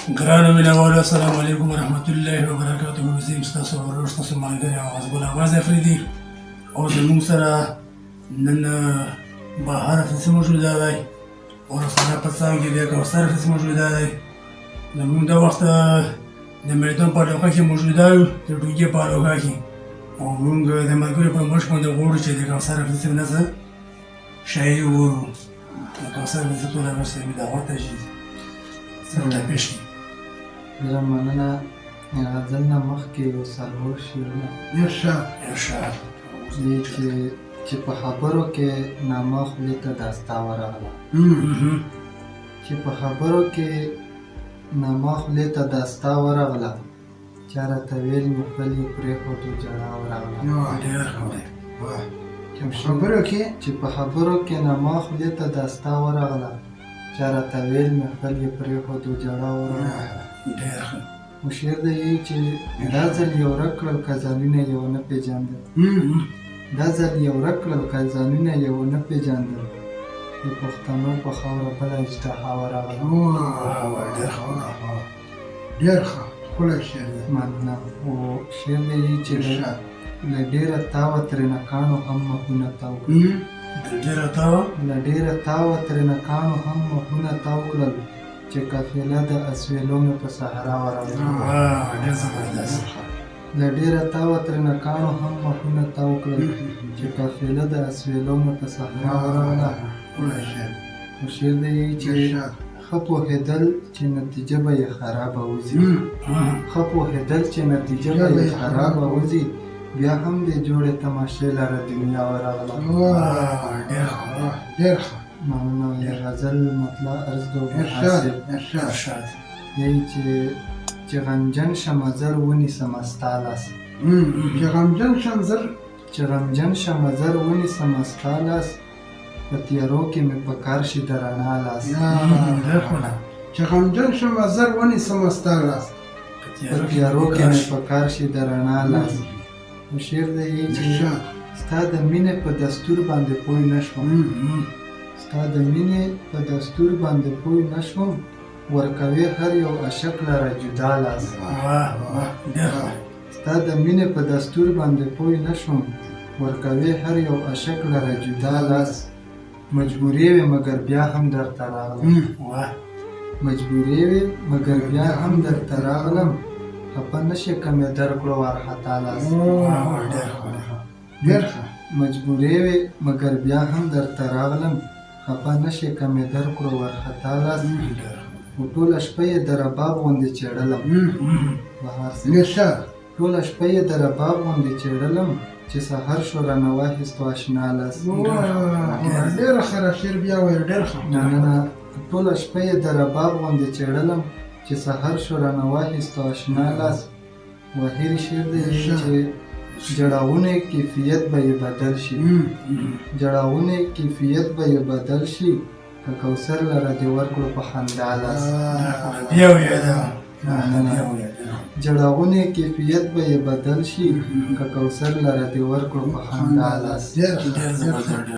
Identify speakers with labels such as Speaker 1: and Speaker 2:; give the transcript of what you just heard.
Speaker 1: ګرانو مینوالو السلام علیکم ورحمت الله وبرکاتو. زه یم ستاسو ورور ستاسو ملګری اغاز ګل اغاز افریدي او زموږ سره نن بهار افریدي موجوده دی او رسانه په څنګ کې د کوثر افریدي موجوده دی. زموږ د وخت د میدان په ډوکه کې موجوده یو د ډوګې په ډوکه کې او موږ د ملګرو په مشک باندې غواړو چې د کوثر افریدي نه څه شاعري وورو. د کوثر افریدي ټوله ورځ مې دعوت ته شي څنګه پیش کړي.
Speaker 2: ډېره مننه. غزل نه مخکې یو څلور شعرونه دي چې په خبرو کې نامه خولې ته داستا ورغله، چې په خبرو کې نامه خولې ته داستا ورغله، چا راته ویل مې خپل یې پرېښودو جړا ورغله. چې په خبرو کې نامه خولې ته داستا ورغله، چا راته ویل مې خپل یې پرېښودو جړا ورغله. خو شعر دی چې دا ځل یې ورک کړل که ځانونه یې ونه پېژندل، دا ځل یې ورک کړل که ځانونه یې ونه پېژندل، د پښتنو په خاوره بله اجتحا ورغله.
Speaker 3: ډېر ښه ښکلی شعر دی.
Speaker 2: مننه. او شعر دی چې له ډېره تاوه ترېنه کاڼو هم مخونه تاو کړل، له ډېره تاوه ترېنه کاڼو هم مخونه تاو کړل، چې قافله د اسویلو مې په صحرا ورغله. له ډېره تاوه ترېنه کاڼو هم مخونه تاو کړل، چې قافله د اسویلو مې په صحرا ورغله. خو شعر دی چې ښه پوهېدل چې نتیجه به یې خرابه وځي، ښه پوهېدل چې نتیجه به یې خرابه وځي، بیا هم دې جوړې تماشې لره دنیا ورغله.
Speaker 3: ډېر ښه.
Speaker 2: مننه. د غزل مطلع عرض د حاصل دی چې غمجن شمه زر ونیسمه ستا لاس،
Speaker 3: چې غمجن شم زر
Speaker 2: چې غمجن شمه زر ونیسمه ستا لاس، په تیارو کې مې په کار شي د رڼا لاس.
Speaker 3: چې غمجن شم زر ونیسمه ستا لاس،
Speaker 2: په تیارو کې مې په کار شي د رڼا لاس. خو شعر دی چې ستا د مینې په دستور باندې پوه نه شوم، ستا د مینې په دستور باندې پوه نه شوم، ورکوي هر یو عاشق لره جدا لاس. ستا د مینې په دستور باندې پوه نه شوم، ورکوي هر یو عاشق لره جدا لاس. مجبورې وې مګر بیا هم درته راغلم، مجبورې وې مګر بیا هم درته راغلم، خفه نه شې که مې درکړو وارخطا لاس.
Speaker 3: ډېر ښه.
Speaker 2: مجبورې وې مګر بیا هم درته راغلم، خفه نه شې که مې درکړو وارخطا لاس. خو ټوله شپه یې د رباب غوندې چېړلم، ټوله شپه یې د رباب غوندې چېړلم، چې سحر شو رانه واخیستو اشنا لاس.
Speaker 3: ډېره ښه شعر بیا وایه. ډېر ښه.
Speaker 2: مننه. ټوله شپه یې د رباب غوندې چېړلم، چې سحر شو رانه واخیستو اشنا لاس. وحیر شعر دی چې جړاونی کیفیت به یې بدل شي، جړاونی کیفیت به یې بدل شي، که کوثر لره دې ورکړو په خندا لاس. جړاونی کیفیت به یې بدل شي، که کوثر لره دې ورکړو په خندا لاس.